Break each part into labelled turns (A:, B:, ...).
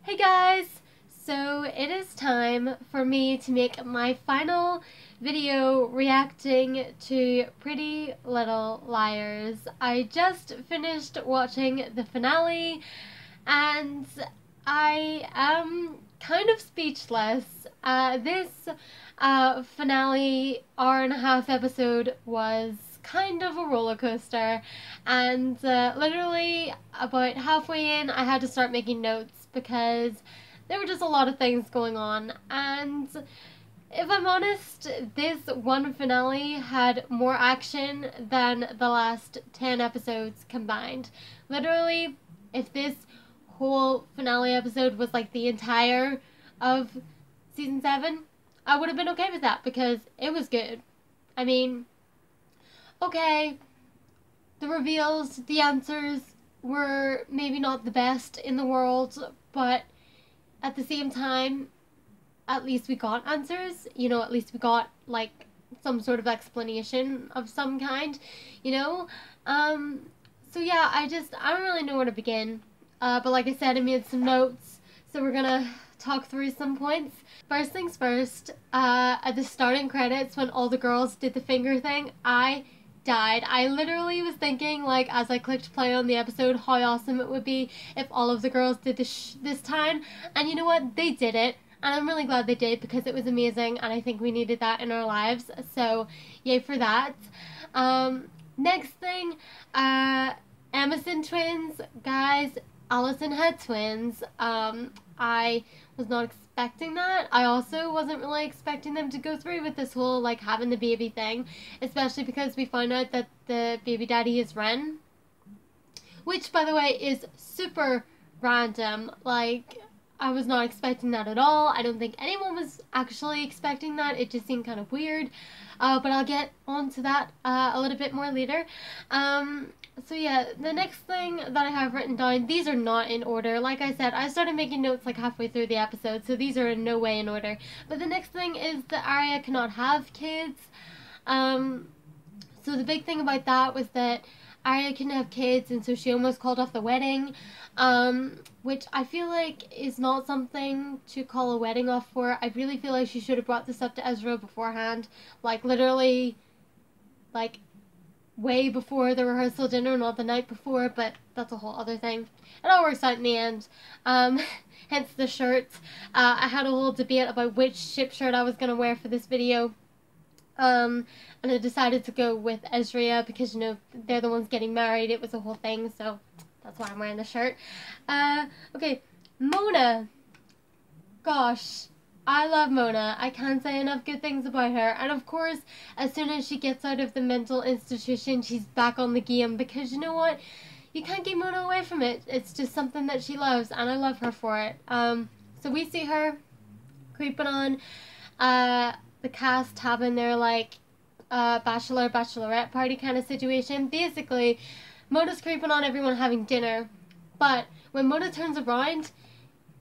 A: Hey guys! So it is time for me to make my final video reacting to Pretty Little Liars. I just finished watching the finale and I am kind of speechless. This finale hour-and-a-half episode was kind of a roller coaster, and literally about halfway in I had to start making notes because there were just a lot of things going on. And if I'm honest, this one finale had more action than the last 10 episodes combined. Literally, if this whole finale episode was like the entire of season 7, I would have been okay with that because it was good. I mean, okay, the reveals, the answers were maybe not the best in the world, but at the same time, at least we got answers. You know, at least we got like some sort of explanation of some kind, you know? So yeah, I don't really know where to begin. But like I said, I made some notes, so we're gonna talk through some points. First things first, at the starting credits when all the girls did the finger thing, I died. I literally was thinking, like, as I clicked play on the episode, how awesome it would be if all of the girls did this time. And you know what? They did it. And I'm really glad they did because it was amazing and I think we needed that in our lives. So, yay for that. Next thing, Emerson twins. Guys, Allison had twins. I was not expecting that. I also wasn't really expecting them to go through with this whole, like, having the baby thing. Especially because we found out that the baby daddy is Wren. Which, by the way, is super random. Like, I was not expecting that at all. I don't think anyone was actually expecting that. It just seemed kind of weird. But I'll get onto that a little bit more later. So yeah, the next thing that I have written down, these are not in order. Like I said, I started making notes like halfway through the episode, so these are in no way in order. But the next thing is that Arya cannot have kids. So the big thing about that was that Arya couldn't have kids, and so she almost called off the wedding, which I feel like is not something to call a wedding off for. I really feel like she should have brought this up to Ezria beforehand, like literally, like, way before the rehearsal dinner, not the night before, but that's a whole other thing. It all works out in the end. Hence the shirts. I had a whole debate about which ship shirt I was going to wear for this video. And I decided to go with Ezria because, you know, they're the ones getting married. It was a whole thing, so that's why I'm wearing the shirt. Okay, Mona. Gosh, I love Mona. I can't say enough good things about her. And of course, as soon as she gets out of the mental institution, she's back on the game because, you know what? You can't keep Mona away from it. It's just something that she loves, and I love her for it. So we see her creeping on the cast having their, like, bachelorette party kind of situation. Basically, Mona's creeping on everyone having dinner, but when Mona turns around,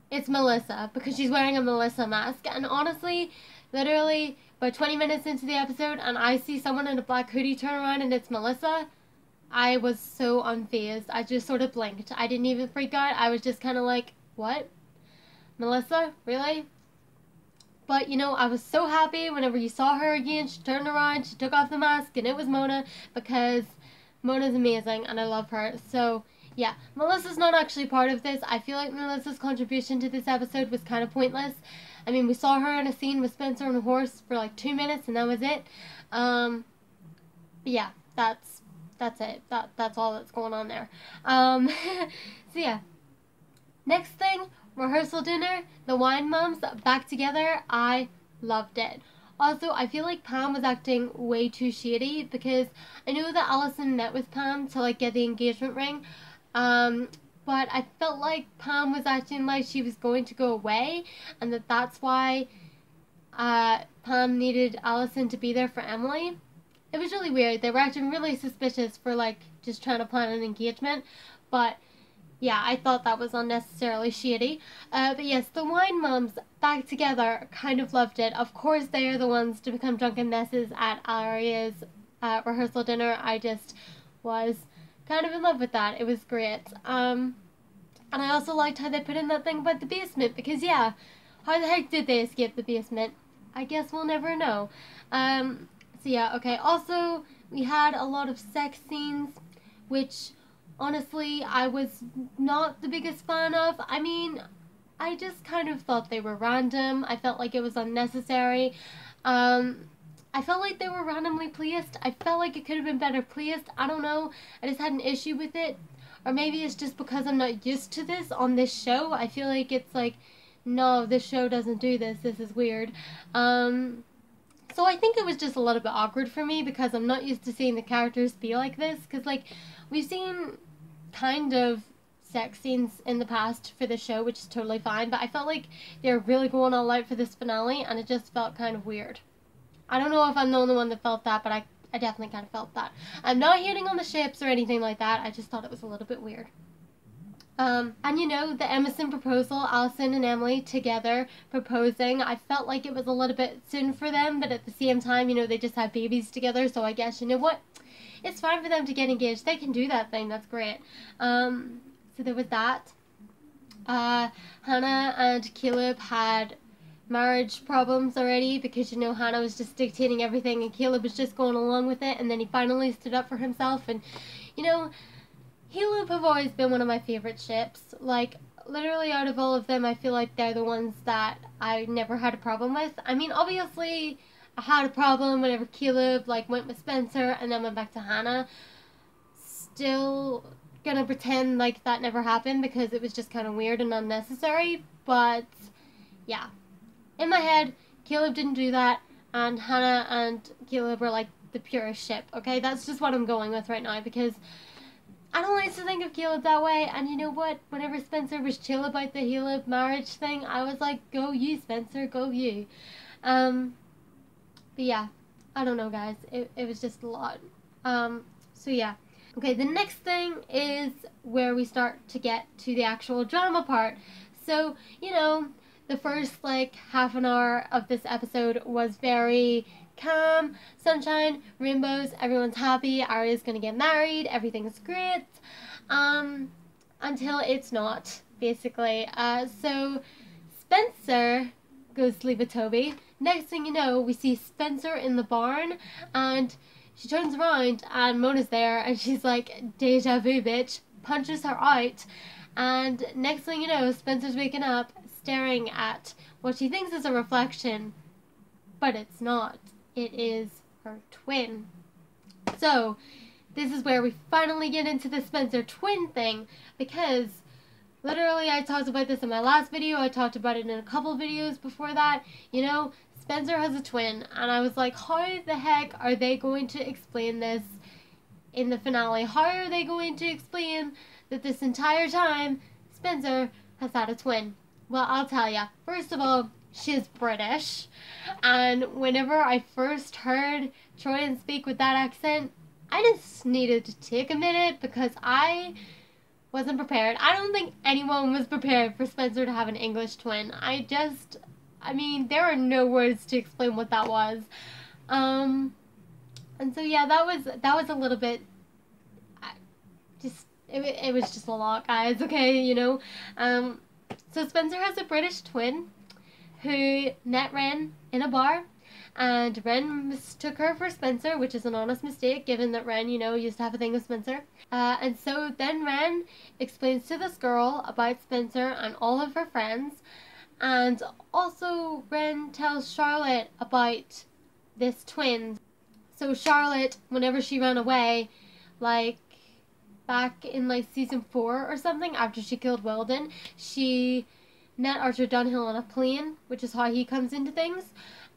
A: it's Melissa, because she's wearing a Melissa mask. And honestly, literally, about 20 minutes into the episode, and I see someone in a black hoodie turn around and it's Melissa, I was so unfazed. I just sort of blinked. I didn't even freak out. I was just kind of like, what? Melissa? Really? But, you know, I was so happy whenever you saw her again. She turned around, she took off the mask, and it was Mona, because Mona's amazing, and I love her. So, yeah, Melissa's not actually part of this. I feel like Melissa's contribution to this episode was kind of pointless. I mean, we saw her in a scene with Spencer on a horse for like 2 minutes, and that was it. But yeah, that's it. That's all that's going on there. So yeah, next thing, rehearsal dinner, the wine moms back together. I loved it. Also, I feel like Pam was acting way too shady because I know that Allison met with Pam to, like, get the engagement ring. But I felt like Pam was acting like she was going to go away, and that's why Pam needed Allison to be there for Emily. It was really weird. They were acting really suspicious for, like, just trying to plan an engagement. But yeah, I thought that was unnecessarily shady. But yes, the wine moms back together, kind of loved it. Of course, they are the ones to become drunken messes at Arya's rehearsal dinner. I just was kind of in love with that. It was great. And I also liked how they put in that thing about the basement, because yeah, how the heck did they escape the basement? I guess we'll never know. So yeah, okay. Also, we had a lot of sex scenes, which honestly I was not the biggest fan of. I mean, I just kind of thought they were random. I felt like it was unnecessary. I felt like they were randomly placed. I felt like it could have been better placed. I don't know. I just had an issue with it. Or maybe it's just because I'm not used to this on this show. I feel like it's like, no, this show doesn't do this. This is weird. So I think it was just a little bit awkward for me because I'm not used to seeing the characters be like this. Because, like, we've seen kind of sex scenes in the past for the show, which is totally fine. But I felt like they were really going all out for this finale, and it just felt kind of weird. I don't know if I'm the only one that felt that, but I definitely kind of felt that. I'm not hating on the ships or anything like that. I just thought it was a little bit weird. And you know, the Emerson proposal, Allison and Emily together proposing, I felt like it was a little bit soon for them, but at the same time, you know, they just had babies together, so I guess, you know what? It's fine for them to get engaged. They can do that thing. That's great. So there was that. Hannah and Caleb had marriage problems already because, you know, Hannah was just dictating everything and Caleb was just going along with it, and then he finally stood up for himself. And, you know, Caleb have always been one of my favorite ships. Like, literally out of all of them, I feel like they're the ones that I never had a problem with. I mean, obviously, I had a problem whenever Caleb, like, went with Spencer and then went back to Hannah. Still gonna pretend like that never happened because it was just kind of weird and unnecessary. But, yeah. In my head, Caleb didn't do that, and Hannah and Caleb were, like, the purest ship, okay? That's just what I'm going with right now, because I don't like to think of Caleb that way, and you know what? Whenever Spencer was chill about the Caleb marriage thing, I was like, go you, Spencer, go you. But yeah, I don't know, guys. It was just a lot. So yeah. Okay, the next thing is where we start to get to the actual drama part. So, you know, the first, like, half an hour of this episode was very calm, sunshine, rainbows, everyone's happy, Arya's gonna get married, everything's great, until it's not, basically. So Spencer goes to sleep with Toby. Next thing you know, we see Spencer in the barn, and she turns around, and Mona's there, and she's like, deja vu, bitch, punches her out, and next thing you know, Spencer's waking up, staring at what she thinks is a reflection, but it's not. It is her twin. So, this is where we finally get into the Spencer twin thing, because literally I talked about this in my last video, I talked about it in a couple videos before that, you know, Spencer has a twin, and I was like, how the heck are they going to explain this in the finale? How are they going to explain that this entire time Spencer has had a twin? Well, I'll tell ya. First of all, she's British, and whenever I first heard Troyan speak with that accent, I just needed to take a minute because I wasn't prepared. I don't think anyone was prepared for Spencer to have an English twin. I mean, there are no words to explain what that was. And so yeah, that was a little bit, it was just a lot, guys, okay, you know. So Spencer has a British twin who met Wren in a bar, and Wren mistook her for Spencer, which is an honest mistake given that Wren, you know, used to have a thing with Spencer. And so then Wren explains to this girl about Spencer and all of her friends, and also Wren tells Charlotte about this twin. So Charlotte, whenever she ran away, like back in like season 4 or something, after she killed Weldon, she met Archer Dunhill on a plane, which is how he comes into things.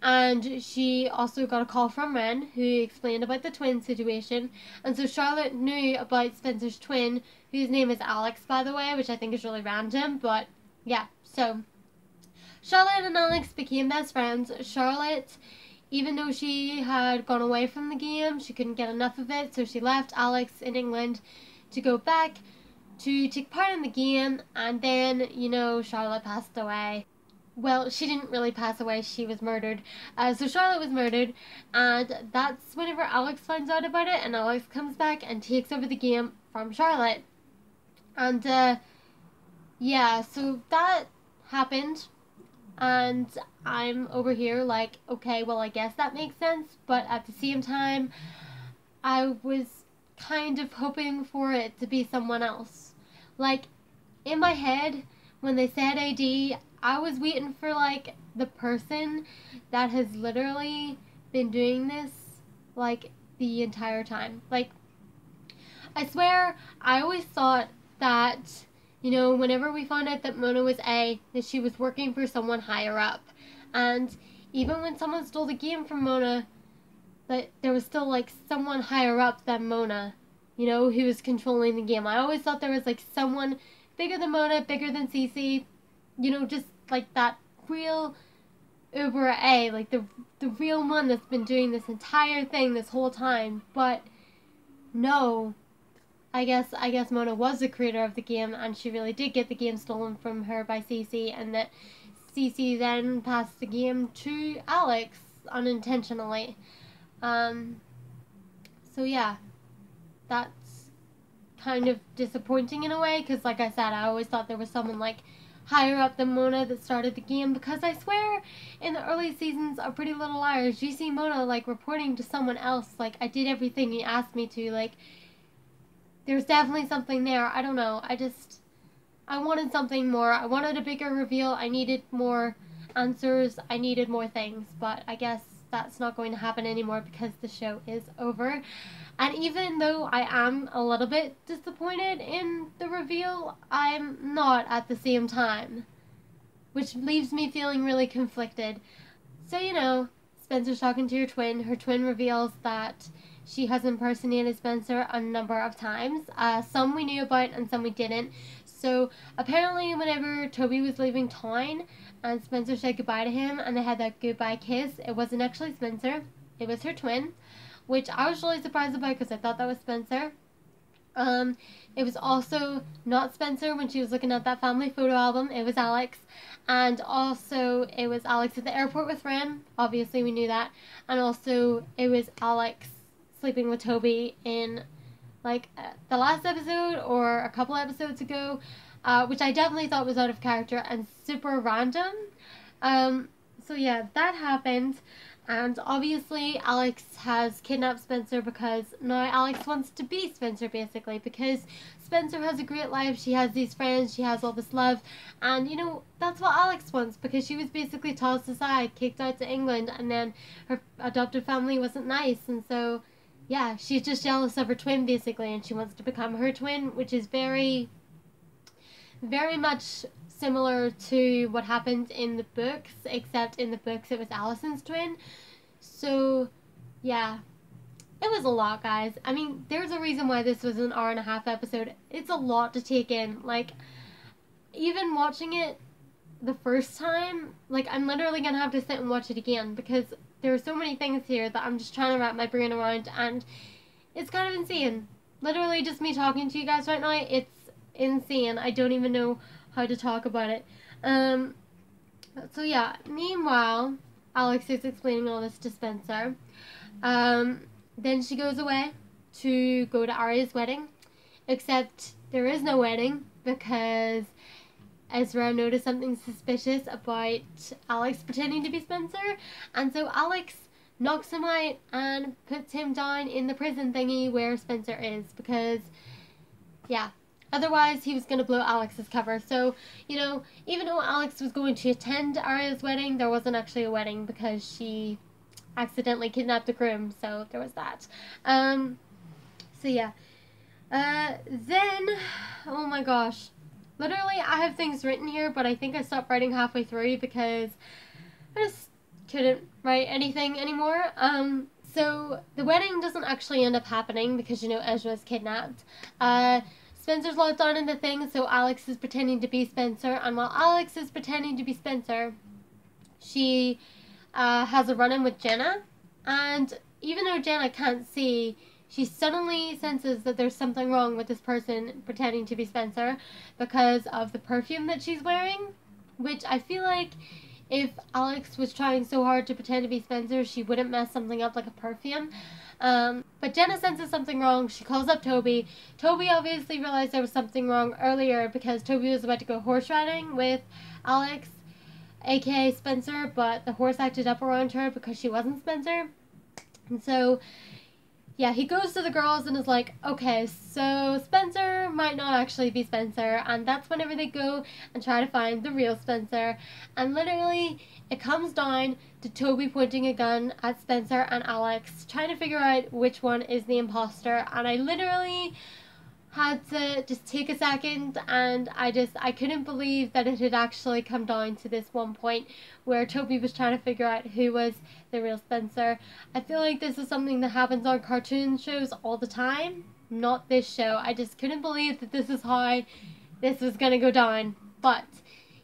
A: And she also got a call from Wren, who explained about the twin situation. And so Charlotte knew about Spencer's twin, whose name is Alex, by the way, which I think is really random. But yeah, so Charlotte and Alex became best friends. Charlotte, even though she had gone away from the game, she couldn't get enough of it, so she left Alex in England to go back to take part in the game, and then, you know, Charlotte passed away. Well, she didn't really pass away, she was murdered. So Charlotte was murdered, and that's whenever Alex finds out about it, and Alex comes back and takes over the game from Charlotte. And, yeah, so that happened, and I'm over here like, okay, well, I guess that makes sense, but at the same time, I was kind of hoping for it to be someone else. Like, in my head, when they said AD, I was waiting for, like, the person that has literally been doing this, like, the entire time. Like, I swear, I always thought that, whenever we found out that Mona was A, that she was working for someone higher up. And even when someone stole the game from Mona, that there was still like someone higher up than Mona, who was controlling the game. I always thought there was like someone bigger than Mona, bigger than Cece, just like that real Uber A, like the real one that's been doing this entire thing this whole time. But no, I guess Mona was the creator of the game, and she really did get the game stolen from her by Cece, and that Cece then passed the game to Alex unintentionally. Um, so yeah, that's kind of disappointing in a way, because like I said, I always thought there was someone like higher up than Mona that started the game, because I swear in the early seasons of Pretty Little Liars, you see Mona like reporting to someone else, like, I did everything you asked me to. Like, there's definitely something there. I don't know, I wanted something more. I wanted a bigger reveal. I needed more answers. I needed more things, but I guess that's not going to happen anymore because the show is over. And even though I am a little bit disappointed in the reveal, I'm not at the same time, which leaves me feeling really conflicted. So, Spencer's talking to her twin reveals that she has impersonated Spencer a number of times. Some we knew about and some we didn't. So apparently whenever Toby was leaving town and Spencer said goodbye to him and they had that goodbye kiss, it wasn't actually Spencer. It was her twin, which I was really surprised about because I thought that was Spencer. It was also not Spencer when she was looking at that family photo album. It was Alex. And also it was Alex at the airport with Wren. Obviously we knew that. And also it was Alex sleeping with Toby in like the last episode or a couple episodes ago, which I definitely thought was out of character and super random. So yeah, that happened. And obviously, Alex has kidnapped Spencer because now Alex wants to be Spencer, basically. Because Spencer has a great life, she has these friends, she has all this love. And, that's what Alex wants, because she was basically tossed aside, kicked out to England, and then her adopted family wasn't nice. And so, yeah, she's just jealous of her twin, basically, and she wants to become her twin, which is very, very much similar to what happened in the books, except in the books it was Allison's twin. So, yeah, it was a lot, guys. I mean, there's a reason why this was an hour and a half episode. It's a lot to take in. Like, even watching it the first time, like, I'm literally gonna have to sit and watch it again because there are so many things here that I'm just trying to wrap my brain around, and it's kind of insane. Literally, just me talking to you guys right now, it's insane. I don't even know how to talk about it. So yeah, meanwhile, Alex is explaining all this to Spencer. Then she goes away to go to Arya's wedding, except there is no wedding because Ezra noticed something suspicious about Alex pretending to be Spencer, and so Alex knocks him out and puts him down in the prison thingy where Spencer is, because, yeah, otherwise he was going to blow Alex's cover. So, even though Alex was going to attend Arya's wedding, there wasn't actually a wedding because she accidentally kidnapped the groom, so there was that. So yeah. Then, oh my gosh. Literally, I have things written here, but I think I stopped writing halfway through because I just couldn't write anything anymore. So the wedding doesn't actually end up happening because, Ezra's kidnapped. Spencer's locked down in the thing, so Alex is pretending to be Spencer, and while Alex is pretending to be Spencer, she has a run-in with Jenna, and even though Jenna can't see, she suddenly senses that there's something wrong with this person pretending to be Spencer because of the perfume that she's wearing, which I feel like if Alex was trying so hard to pretend to be Spencer, she wouldn't mess something up like a perfume. But Jenna senses something wrong. She calls up Toby. Toby obviously realized there was something wrong earlier because Toby was about to go horse riding with Alex, aka Spencer, but the horse acted up around her because she wasn't Spencer. And so, yeah, he goes to the girls and is like, okay, so Spencer might not actually be Spencer. And that's whenever they go and try to find the real Spencer. And literally, it comes down to Toby pointing a gun at Spencer and Alex, trying to figure out which one is the imposter. And I literally had to just take a second, and I couldn't believe that it had actually come down to this one point where Toby was trying to figure out who was the real Spencer. I feel like this is something that happens on cartoon shows all the time, not this show. I just couldn't believe that this is how this was gonna go down. But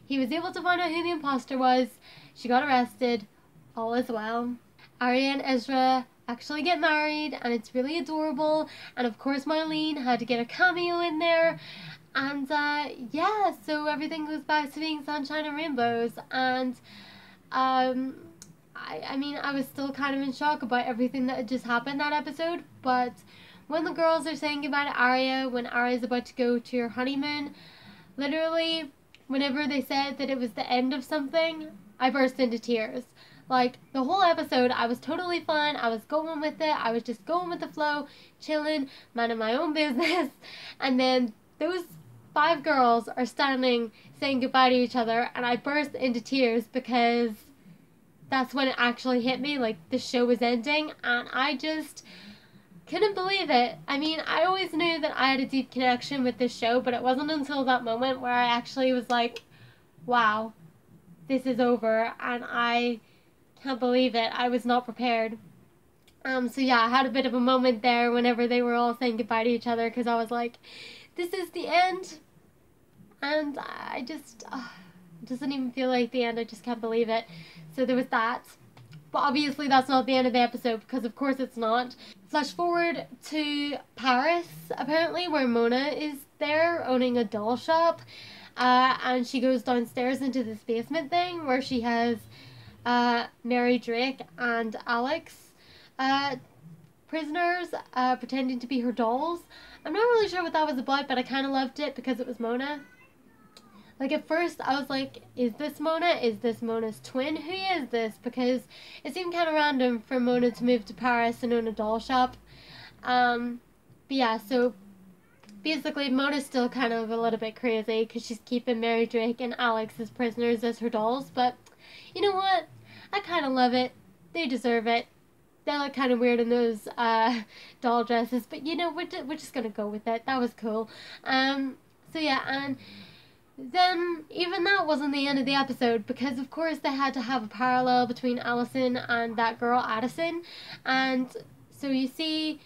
A: he was able to find out who the imposter was. She got arrested. All is well. Arya and Ezra actually get married, and it's really adorable. And of course Marlene had to get a cameo in there, and yeah, so everything goes back to being sunshine and rainbows. And I mean, I was still kind of in shock about everything that had just happened that episode, but when the girls are saying goodbye to Arya, when Arya's about to go to her honeymoon, literally whenever they said that it was the end of something, I burst into tears. Like, the whole episode, I was totally fine. I was going with it. I was just going with the flow, chilling, minding my own business. And then those 5 girls are standing saying goodbye to each other, and I burst into tears because that's when it actually hit me. Like, the show was ending, and I just couldn't believe it. I mean, I always knew that I had a deep connection with this show, but it wasn't until that moment where I actually was like, wow, this is over, and I can't believe it. I was not prepared. So yeah, I had a bit of a moment there whenever they were all saying goodbye to each other, because I was like, this is the end. And I just, it doesn't even feel like the end. I just can't believe it. So there was that. But obviously that's not the end of the episode, because of course it's not. Flash forward to Paris, apparently, where Mona is there owning a doll shop. And she goes downstairs into this basement thing where she has Mary Drake and Alex prisoners pretending to be her dolls. I'm not really sure what that was about, but I kind of loved it because it was Mona. Like, at first I was like, is this Mona? Is this Mona's twin? Who is this? Because it seemed kind of random for Mona to move to Paris and own a doll shop. But yeah, so basically Mona's still kind of a little bit crazy because she's keeping Mary Drake and Alex as prisoners as her dolls. But you know what? I kind of love it. They deserve it. They look kind of weird in those doll dresses, but you know, we're just gonna go with it. That was cool. So yeah, and then even that wasn't the end of the episode, because of course they had to have a parallel between Allison and that girl Addison, and so you see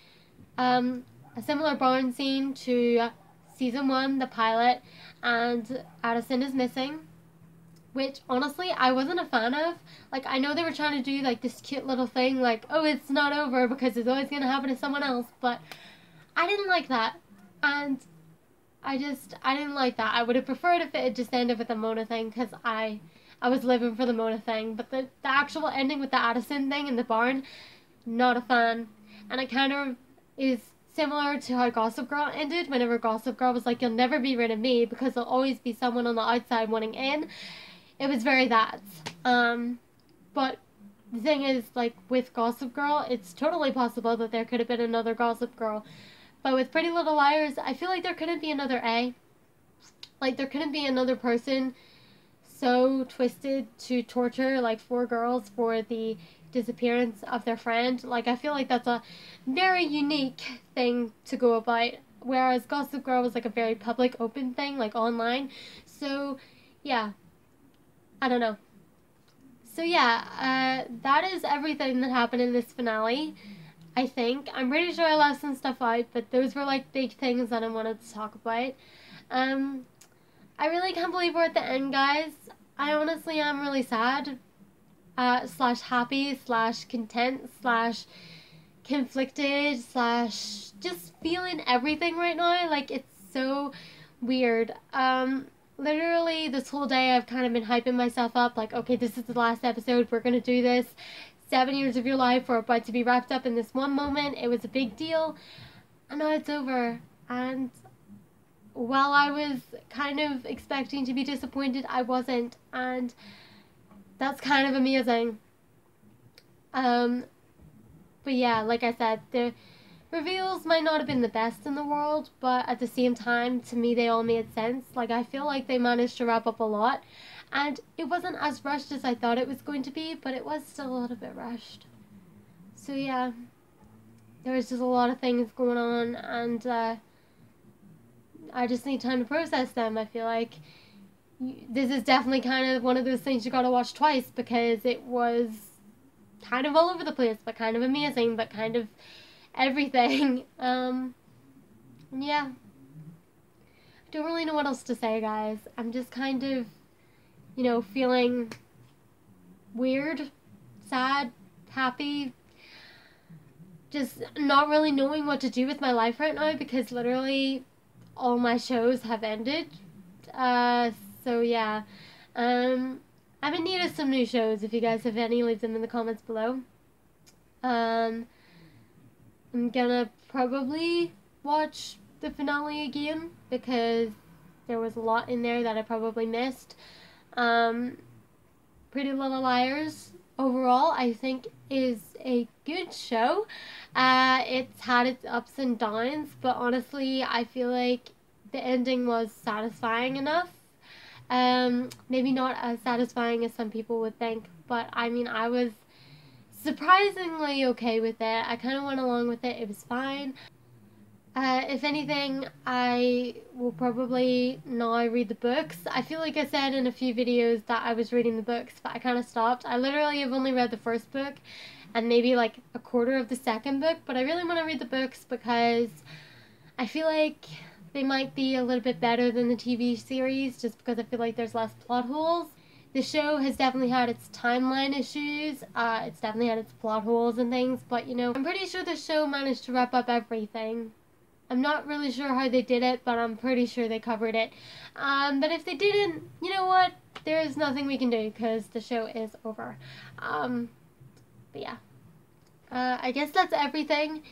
A: a similar barn scene to season 1, the pilot, and Addison is missing, which honestly I wasn't a fan of. Like, I know they were trying to do like this cute little thing, like, oh, it's not over because it's always gonna happen to someone else, but I didn't like that, and I didn't like that. I would have preferred if it had just ended with the Mona thing, because I was living for the Mona thing, but the actual ending with the Addison thing in the barn, not a fan. And it kind of is similar to how Gossip Girl ended, whenever Gossip Girl was like, you'll never be rid of me because there'll always be someone on the outside wanting in. It was very that. But the thing is, like, with Gossip Girl, it's totally possible that there could have been another Gossip Girl. But with Pretty Little Liars, I feel like there couldn't be another A. Like, there couldn't be another person so twisted to torture, like, 4 girls for the disappearance of their friend. Like, I feel like that's a very unique thing to go about. Whereas Gossip Girl was, like, a very public, open thing, like, online. So, yeah. I don't know. So, yeah, that is everything that happened in this finale. I think. I'm pretty sure I left some stuff out, but those were like big things that I wanted to talk about. I really can't believe we're at the end, guys. I honestly am really sad, slash happy, slash content, slash conflicted, slash just feeling everything right now. Like, it's so weird. Literally this whole day I've kind of been hyping myself up, like, okay, this is the last episode, we're gonna do this. 7 years of your life were about to be wrapped up in this one moment. It was a big deal, and now it's over. And while I was kind of expecting to be disappointed, I wasn't, and that's kind of amazing. But yeah, like I said, the reveals might not have been the best in the world, but at the same time, to me, they all made sense. Like, I feel like they managed to wrap up a lot, and it wasn't as rushed as I thought it was going to be, but it was still a little bit rushed. So yeah, there was just a lot of things going on, and I just need time to process them. I feel like this is definitely kind of one of those things you gotta watch twice, because it was kind of all over the place, but kind of amazing, but kind of everything. Yeah. I don't really know what else to say, guys. I'm just kind of, you know, feeling weird, sad, happy, just not really knowing what to do with my life right now, because literally all my shows have ended. So yeah. I'm in need of some new shows. If you guys have any, leave them in the comments below. I'm gonna probably watch the finale again, because there was a lot in there that I probably missed. Pretty Little Liars, overall, I think is a good show. It's had its ups and downs, but honestly, I feel like the ending was satisfying enough. Maybe not as satisfying as some people would think, but I mean, I was surprisingly okay with it. I kind of went along with it. It was fine. If anything, I will probably now read the books. I feel like I said in a few videos that I was reading the books, but I kind of stopped. I literally have only read the first book and maybe like a quarter of the second book, but I really want to read the books because I feel like they might be a little bit better than the TV series, just because I feel like there's less plot holes. The show has definitely had its timeline issues, it's definitely had its plot holes and things, but you know, I'm pretty sure the show managed to wrap up everything. I'm not really sure how they did it, but I'm pretty sure they covered it. But if they didn't, you know what? There's nothing we can do, because the show is over. But yeah. I guess that's everything.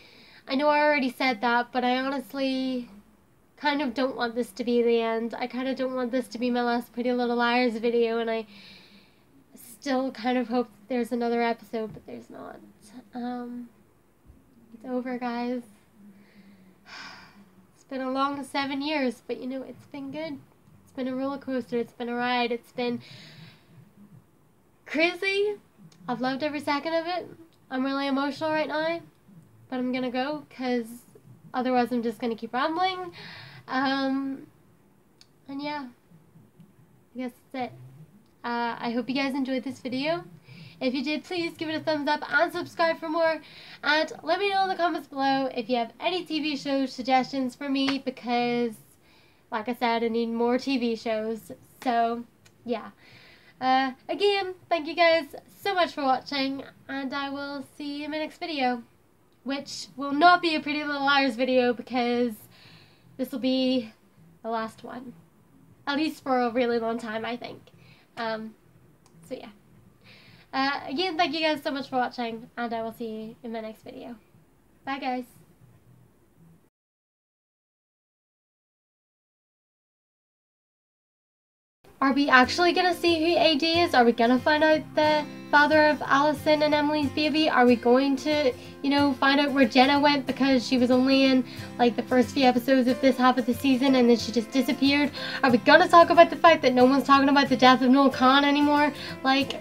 A: I know I already said that, but I honestly kind of don't want this to be the end. I kind of don't want this to be my last Pretty Little Liars video, and I still kind of hope there's another episode, but there's not. It's over, guys. It's been a long 7 years, but you know, it's been good. It's been a roller coaster. It's been a ride. It's been crazy. I've loved every second of it. I'm really emotional right now, but I'm gonna go, because otherwise I'm just gonna keep rambling. And yeah, I guess that's it. I hope you guys enjoyed this video. If you did, please give it a thumbs up and subscribe for more. And let me know in the comments below if you have any TV show suggestions for me, because, like I said, I need more TV shows. So, yeah. Again, thank you guys so much for watching, and I will see you in my next video, which will not be a Pretty Little Liars video, because this will be the last one. At least for a really long time, I think. So yeah. Again, thank you guys so much for watching, and I will see you in my next video. Bye, guys. Are we actually gonna see who AD is? Are we gonna find out the father of Allison and Emily's baby? Are we going to, you know, find out where Jenna went, because she was only in like the first few episodes of this half of the season and then she just disappeared? Are we gonna talk about the fact that no one's talking about the death of Noel Khan anymore? Like,